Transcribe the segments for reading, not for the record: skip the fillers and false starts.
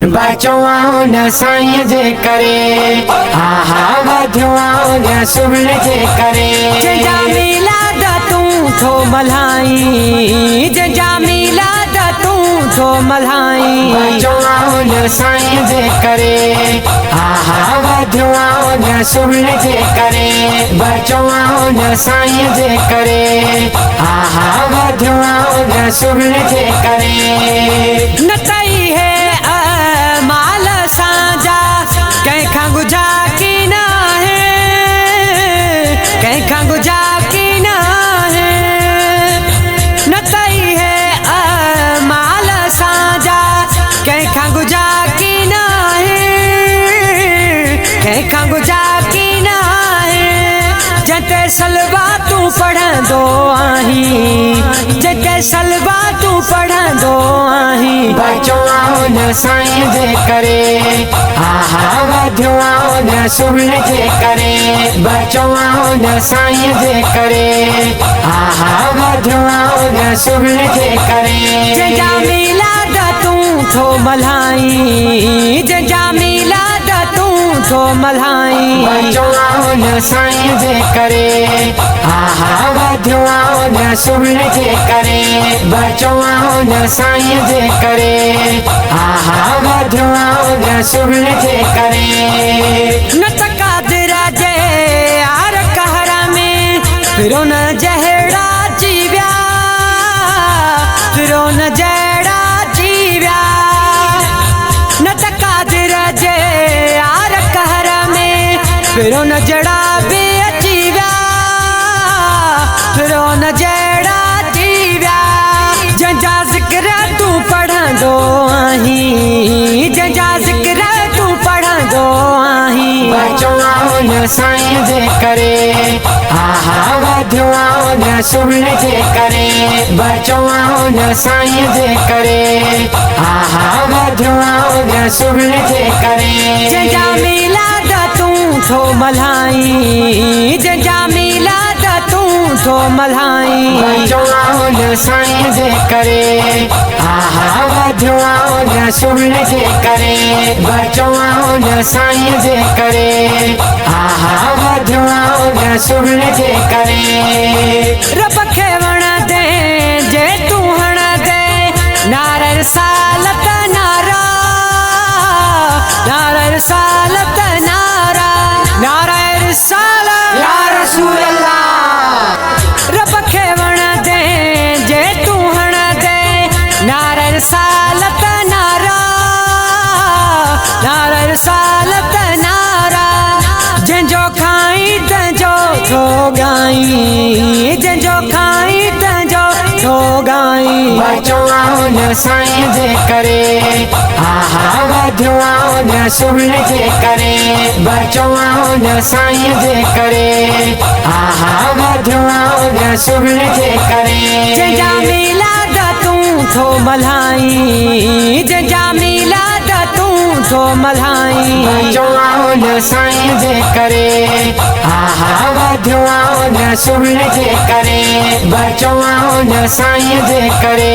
बचवान साईं जे करे आहा वधवान सुबल जे करे जंहिंजा मिलाद तूं थो मल्हाई जंहिंजा मिलाद तूं थो मल्हाई बचवान साईं जे करे आहा वधवान सुबल जे करे बचवान साईं जे करे आहा वधवान सुबल जे करे न तई है माल साजा कंहिंखां गुझा की न है कंहिंखां गुझा की न है न तई है माल साजा कंहिंखां गुझा की न है कंहिंखां गुझा की न है जते सलवा तूं पढ़ंदो आहीं जते सलवा तूं पढ़ंदो आहीं बचवान साईं जे करे आहा वधवान सुबल जे करे बचवान साईं जे करे आहा वधवान सुबल जे करे जंहिंजा मिलाद तूं थो मल्हाई जंहिंजा मिलाद तूं थो मल्हाई बचवान साईं जे करे आहा वधवान सुबल जे करे बचवान साईं जे करे आहा वधवान सुबल जे करे न त कादिर जे यार कहर में फिरो न जहिड़ा जी विया फिरो न जहिड़ा जी विया न त कादिर जे यार कहर में फिरो न जहिड़ा बि अची विया फिरो न जहिड़ा जी विया जंहिंजा ज़िक्र तूं पढ़ंदो आहीं जंहिंजा ज़िक्र तूं पढ़ंदो आहीं बचवान साईं जे करे आहा वधवान सुबल जे करे बचवान साईं जे करे आहा वधवान सुबल जे करे जंहिंजा मिलाद तूं थो मल्हाई जंहिंजा मिलाद तूं थो मल्हाई बचवान साईं जे करे आहा वधवान सुबल जे करे बचवान साईं जे करे आहा वधवान सुबल जे करे रब खे वण दे जे तूं हण दे नारे रिसालत नारा नारे रिसालत नारा नारे रिसालत या रसूल अल्लाह रब खे वण दे जे तूं हण दे नारे रिसालत नारा नारे रिसालत नारा जंहिंजो खाई तंहिंजो थो ॻाई जंहिंजो खाई तंहिंजो थो ॻाई बचवान साईं जे करे आहा वधवान सुबल जे करे बचवान साईं जे करे आहा वधवान सुबल जे करे जंहिंजा मिलाद तूं थो मल्हाई जंहिंजा मिलाद तूं थो मल्हाई बचवान साईं जे करे आहा वधवान सुबल जे करे बचवान साईं जे करे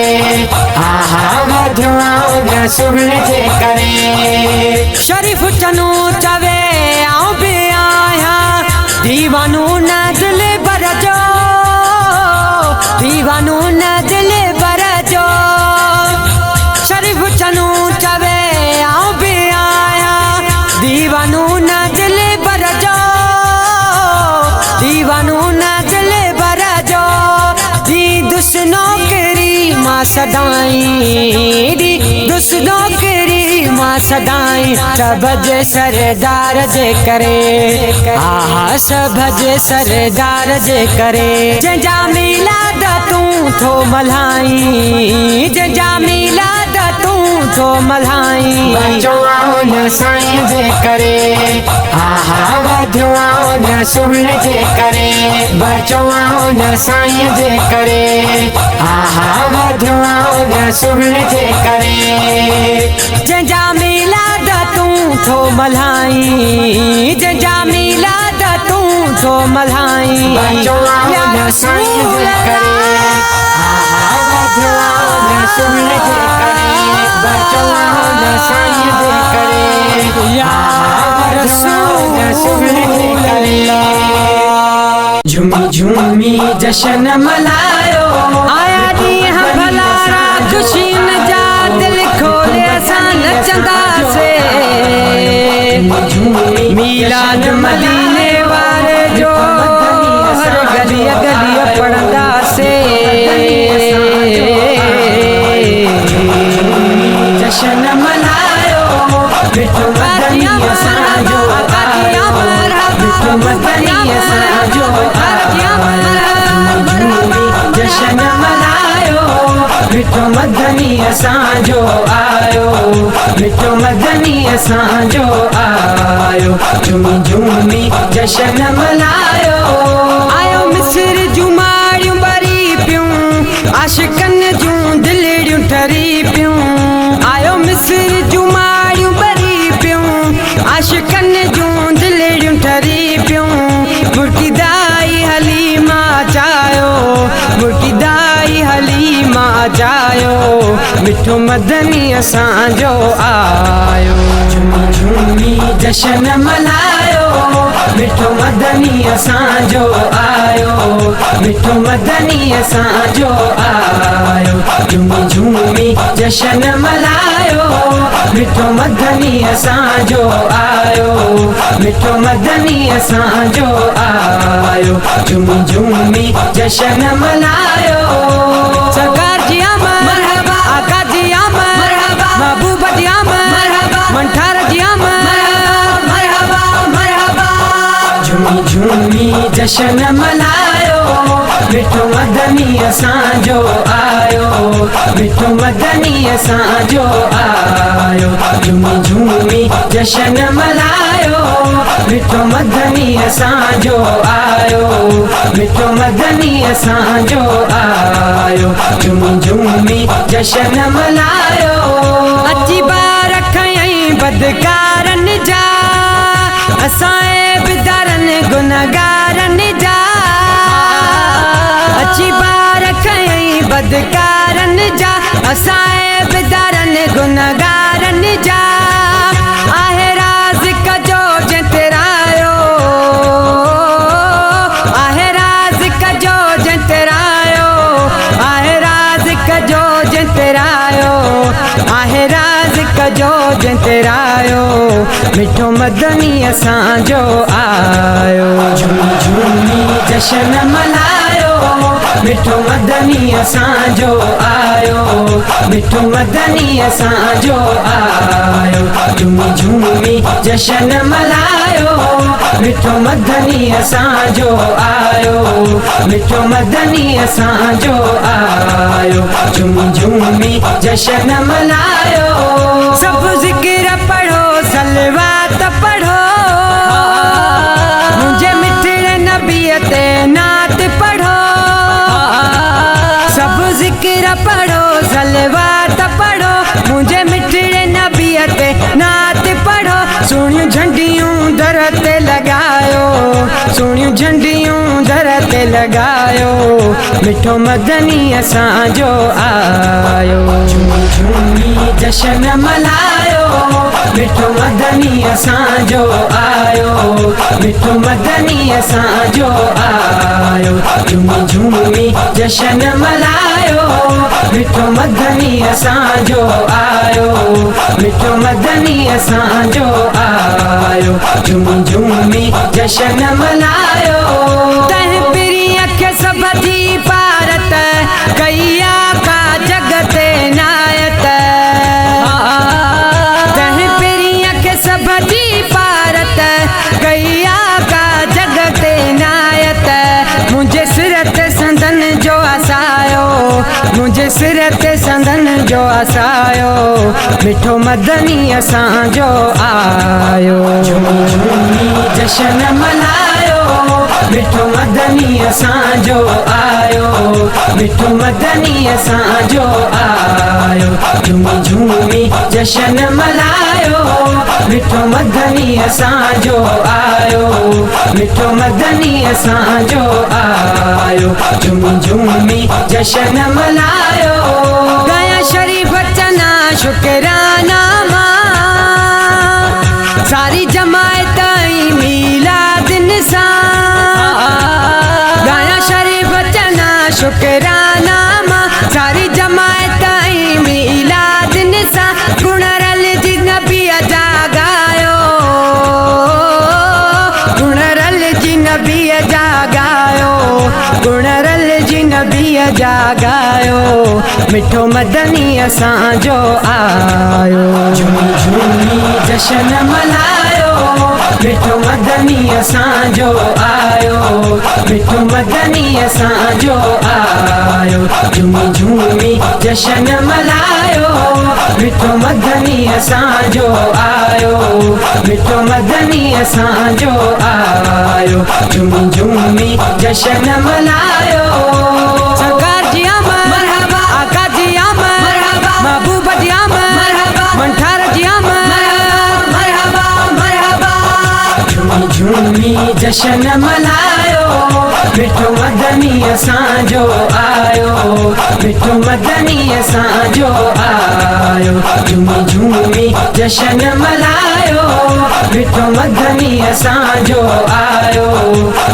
आहा वधवान सुबल जे करे शरीफ चनू चवे आऊं बि आहियां दीवानू न दिल भर जो दीवानू न दिल भर जो शरीफ चनू चवे आऊं बि आहियां दीवानू न दिल भर जो दीवानू न दिल भर जो दी दुस्नो करी मां सदाई दी दुस्नो करी मां सदाई सब जे सरदार जे करे आहा सब जे सरदार जे करे जंहिंजा मिलाद तूं थो मल्हाई जंहिंजा मिलाद तूं थो मल्हाई बचवान साईं जे करे आहा वधवान सुबल जे करे बचवान साईं जे करे आहा वधवान सुबल जे करे जंहिंजा मिलाद तूं थो मल्हाई जंहिंजा मिलाद तूं थो मल्हाई बचवान साईं जे करे आहा वधवान सुबल जे करे बचवान साईं झूमी झूमी जशन मलायो आया ॾींहुं भलारा खुशी न जा दिल खोले असां नचंदा से मीलाद मदीने वारे जो हर गलिय गलिय पढ़ंदा से जशन मलायो मिठो मदनी असांजो आयो मिठो मदनी असांजो जशन मलायो मिठो मदनी असांजो आयो मिठो मदनी असांजो आयो झूमी झूमी जशन मलायो आयो मिस्र जूं माड़ियूं ॿरी पियूं आशिकनि जूं दिलड़ियूं ठरी पियूं आयो मिस्र जूं माड़ियूं ॿरी पियूं आशिकनि जूं दिलड़ियूं ठरी पियूं मुर्तिदाई हलीमा चायो मुर्तिदाई हलीमा चायो मिठो मदनी असांजो आयो झूमी झूमी जशन मलायो मिठो मदनी असांजो आयो मिठो मदनी असांजो आयो झूमी झूमी जशन मलायो मिठो मदनी असांजो आयो मिठो मदनी असांजो आयो झूमी झूमी जशन मलायो सरकार जी आमद मरहबा आका जी आमद मरहबा महबूब जी आमद मरहबा मंठार जी आमद मरहबा मरहबा झूमी झूमी जशन मलायो मिठो मदनी असांजो आयो मिठो मदनी असांजो आयो झूमी झूमी जशन मलायो मिठो मदनी असांजो आयो मिठो मदनी असांजो आयो झूमी झूमी जशन मलायो अची बार खयई बदकारनि जा असांजे बिदारनि गुनहगारनि जा अची बार खयई बदकारनि जा असांजे बिदारनि गुनहगारनि जा आहे राज़ कजो जंतरायो आहे राज़ कजो जंतरायो आहे राज़ कजो जंतरायो आहे राज़ कजो जंतरायो मिठो मदनी असांजो आयो झूमी झूमी जशन मलायो मिठो मदनी असांजो आयो मिठो मदनी असांजो आयो झूमी झूमी जशन मलायो मिठो मदनी असांजो आयो मिठो मदनी असांजो आयो झूमी झूमी जशन मलायो सब ज़िक्र पढ़ो सलवात पढ़ो मुझे मिठड़े नबीअ ते नात पढ़ो सब ज़िक्र पढ़ो सलवात पढ़ो मुझे मिठड़े नबीअ ते नात पढ़ो सोनियूं झंडियूं दर ते लॻायो सोनियूं झंडियूं दर ते लॻायो मिठो मदनी असांजो आयो झूमी झूमी जशन मलायो मिठो मदनी असांजो आयो मिठो मदनी असांजो आयो झूमी झूमी जशन मलायो मिठो मदनी असांजो आयो मिठो मदनी असांजो आयो झूमी झूमी जशन मलायो तह पिरीअ खे सभ जी पारत कईया का जगते नायत तह पिरीअ खे सभ जी पारत कईया का जगते नायत मुंहिंजे सिर ते संदन जो असायो मुंहिंजे सिर ते संदन जो असायो मिठो मदनी असांजो आयो झूमी झूमी जशन मलायो मिठो मदनी असांजो आयो मिठो मदनी असांजो आयो झूमी झूमी जशन मलायो मिठो मदनी असांजो आयो मिठो मदनी असांजो आयो झूमी झूमी जशन मलायो गया शरीफ चना शुकराना मां सारी जमायत आई मी शुकराना मां सारी जमायत आई मिलाद निसा गुणरल जी नबी जागायो गुणरल जी नबी जागायो गुणरल जी नबी जागायो मिठो मदनी असांजो आयो झूमी झूमी जशन मल्हायो मिठो मदनी असांजो आयो मिठो मदनी असांजो आयो झूमी झूमी जशन मल्हायो मिठो मदनी असांजो आयो मिठो मदनी असांजो आयो झूमी झूमी जशन मल्हायो सरकार जी आमद मरहबा आका जी आमद मरहबा महबूब जी आमद मरहबा मंठार जी आमद मरहबा मरहबा झूमी झूमी जशन मल्हायो मिठो मदनी असांजो आयो मिठो मदनी असांजो आयो झूमी झूमी जशन मल्हायो मिठो मदनी असांजो आयो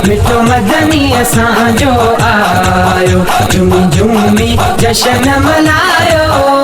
मिठो मदनी असांजो आयो झूमी झूमी जशन मल्हायो